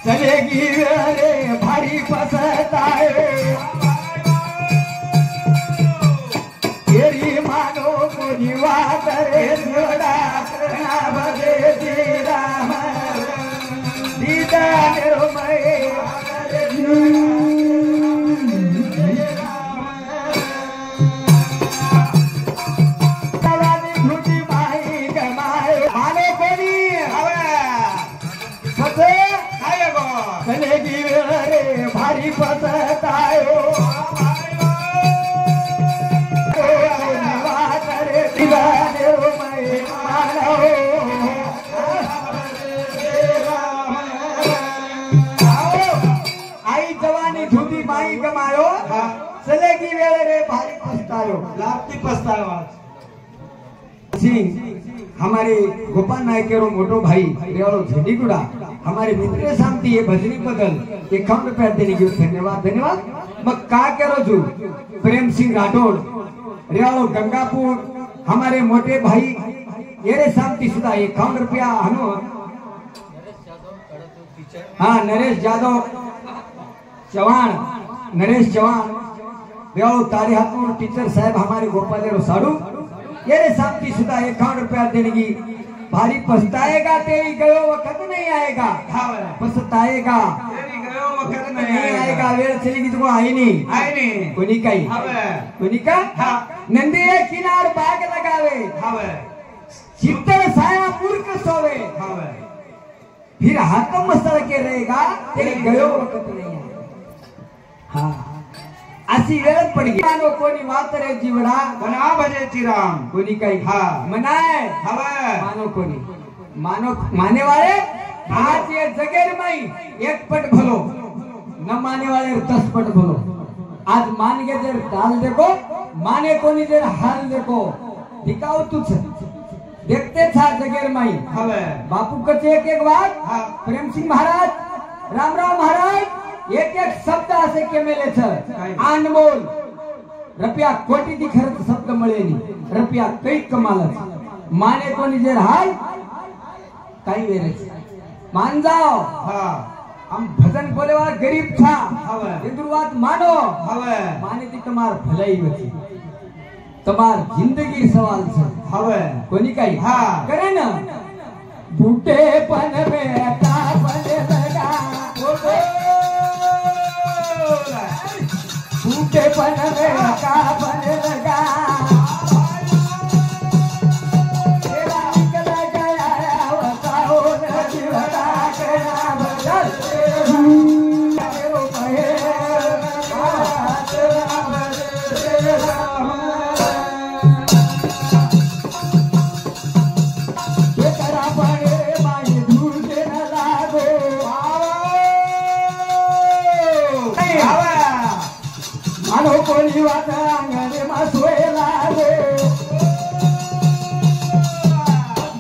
चलेगी रे भारी पसताए तेरी मानो मुझी बात रे जोड़ा ना बजे तेरा दीदा मेरो चलेगी रे भारी पसतायो आई जवानी धूती माई कमायो चलेगी रे भारी पछतायो लागती पछतायो हमारे गोपाल नायकेरो मोटो भाई रेवाड़ो झेडीगुड़ा हमारे मित्र शांति ये भजनी बदल 51 रुपया देने की धन्यवाद धन्यवाद मैं का करो जू प्रेम सिंह राठौड़ रेवाड़ो गंगापुर हमारे मोटे भाई ये शांति सुधा 51 रुपया हनु हाँ नरेश यादव चौहान नरेश चौहान रेवाड़ो तारीहापुर टीचर साहब हमारे गोपालेरो साड़ू ये शांति सुधा 51 रुपया देने की भारी पछताएगा तेरी गयो वक्त नहीं आएगा पछताएगा तेरी गयो वक्त नहीं आएगा वेळ चलेगी तुको आई नहीं कोनी का नंदी किनार बाग लगावे चित्तर साया मूर्ख सोवे फिर हाथ मसल के रहेगा तेरी गयो वक्त नहीं आएगा हाँ अशी वेळ पड़ी मानो कोणी मातरे जीवडा मना भजे चिराम कोणी काही हा मनाय हवे मानो कोणी मानो माने वाले आज ये जगेर में एक पट भलो न माने वाले 10 पट भलो आज मान के जर ताल देखो माने कोणी जर हाल देखो दिखाओ तुझ देखते था जगेर में हवे बापू कचे एक बात प्रेम सिंह महाराज राम महाराज एक शब्द असे केमेले अनमोल रुपया कोटी दी खरच शब्द मिळेनी रुपया काही कमालच माने कोणी जे हाल काही वेळेस मान जाओ हम भजन बोले वाला गरीब था इंद्रवाद मानो माने ती तुम्हार भलाई होती तुम्हार जिंदगी सवाल छे कोणी काही करे ना बूटेपन में कापन लगा बूटेपन में कापन लगा तेरा निकल गया बताओ न जीवना करना बदल कोणी वाट अंगणे मा सोयला गो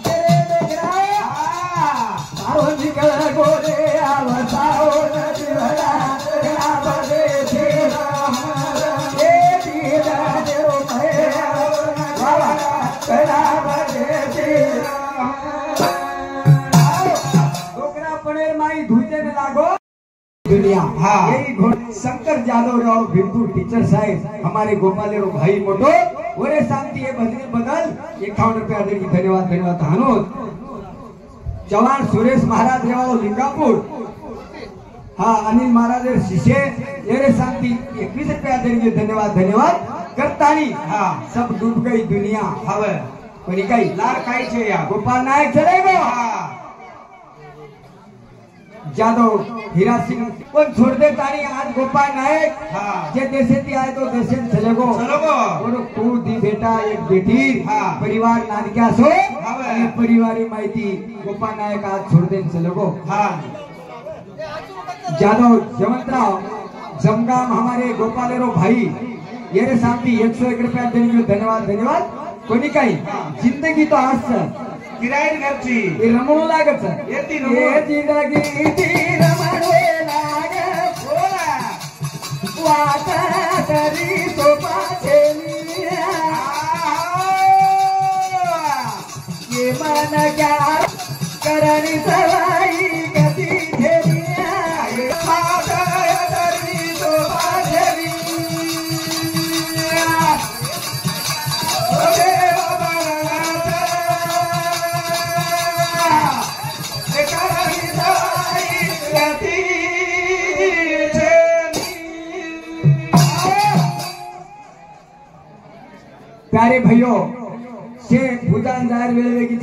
तेरे देखरा तारो निकल गोरे आवताओ न दिवला ना बगे तेरा ए दीदा तेरो भय बाबा करा बगे तेरा डोकरा पनेर माई धुते में लागो दुनिया यही शंकर यादव राव भिंतू टीचर साहब हमारे गोपालेरो भाई मोटो ओरे शांति ये भजनी बदल 51 रुपया देने की धन्यवाद धन्यवाद हनोद जवान सुरेश महाराज रेवाड़ो लिंगापुर हाँ अनिल महाराज शिष्य ये शांति 21 रुपया देने की धन्यवाद धन्यवाद करतानी हाँ सब डूब गई दुनिया हवे कोणी काही लार काही छे या गोपाल नायक चलेगो जादव हीरा सिंह कौन छोड़ दे तारी आज गोपाल नायक जे देशे ती आए तो देशे चलेगो और तू दी बेटा एक बेटी परिवार नानक्या सो परिवारी माहिती गोपाल नायक आज छोड़ दे चलेगो जादव जवंतराव जमगाम हमारे गोपालेरो भाई ये शांति 101 रुपया देने के धन्यवाद धन्यवाद कोणी काही जिंदगी तो आज किराय घरची रमणू लागत येती जिंदगी ती रमणू लाग बोला वाटा करी तो पाछेली मन क्या करनी सवाई गति धेरिया माधय धरनी तो बाधरी प्यारे भाइयों से भूटान जाहिर वेले की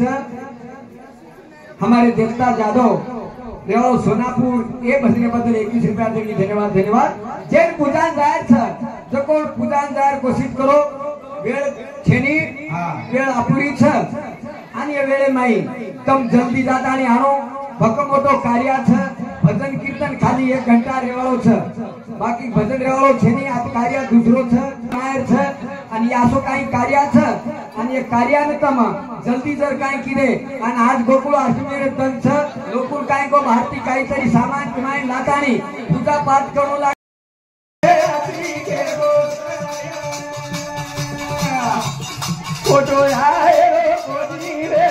हमारे देवता जादव रेवाड़ो सोनापुर ये भजने बदल 21 रुपया देगी धन्यवाद धन्यवाद जेन भूटान जाहिर था जो को भूटान जाहिर कोशिश करो वेळ छेनी वेळ अपुरी छ आणि ये वेळे माई तम जल्दी जाता आणि आणो भक्कम मोठो कार्य छ भजन कीर्तन खाली 1 घंटा रेवाड़ो छ बाकी भजन रेवाड़ो छेनी आप कार्य दूसरो छ मायर छ आणि असो काही कार्य छ आणि ये कार्याने तम जल्दी जर काय किरे आणि आज गोकुळ अष्टमीरे तन छ लोकुळ काय को भारती काहीतरी सामान किमाय लातानी पूजा पाठ करू लागे फोटो आए कोणी रे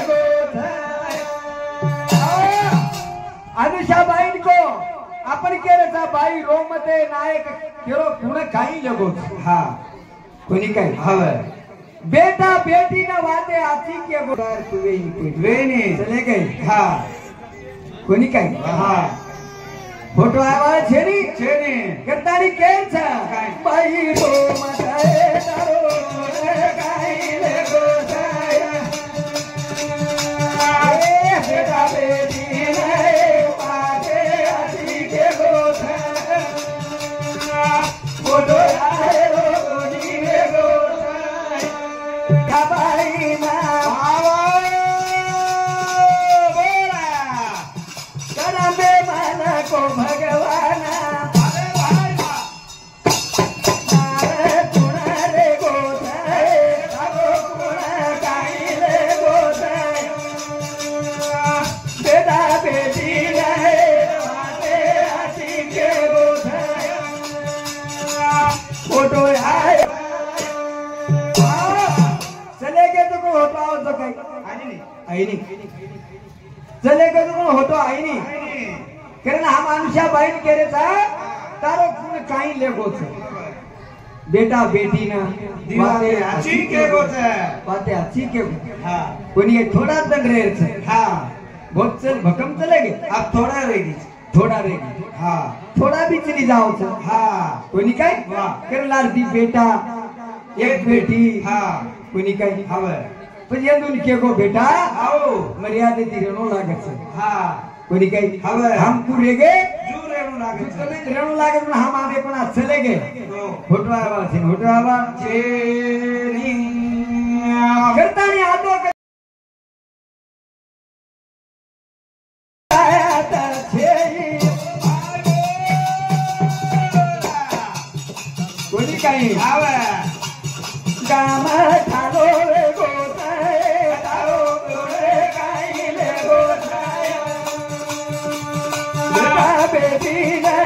अनुषा बाईन को आपण केरेचा बाई रोमते नायक केरो पुणे काही लगो हा कोणी काय हवे बेटा बेटी ना वाते आची के गोदार वेनी चले गई हा कोणी काय हा फोटो आवा छेनी करतानी केल छ बाई रोमते तारो काय ले गोसाया ए बेटा बेटी फोटो आए रोनी रे गोसाया बाई मां बोला करमे मन को भगवाना रे गोसाए अगो गुण काई ले गोसाया बेटा बेटी रहे वाते आती के गोसाया फोटो आए चले गए तो कोण होतो आवाज काही आई नाही चले गए तो कोण होतो आई नाही कारण हा मानुष्या बाईन केरेचा तारो कोण काही लेगोच बेटा बेटी ना बाते अच्छी के गोच बाते अच्छी के हां कोणी थोडा दंड रेच हां बहुत चल भकम चले गए अब थोड़ा रहेगी हाँ थोड़ा भी चली जाओ हाँ कोणी काय करणार दी बेटा एक बेटी हाँ कोणी काय हवे पण ये दोन के को बेटा आओ मर्यादे ती रेणू लागत हाँ कोणी काय हवे हम पूरे गे जू रेणू लागत चले रेणू लागत हम आवे पण आज चले गे फोटो आवा चेनी करतानी आतो कोणी काही आवा गाम ठालो रे गोसाय तारो गोरे काही ले गोसाय बेटा बेटी ने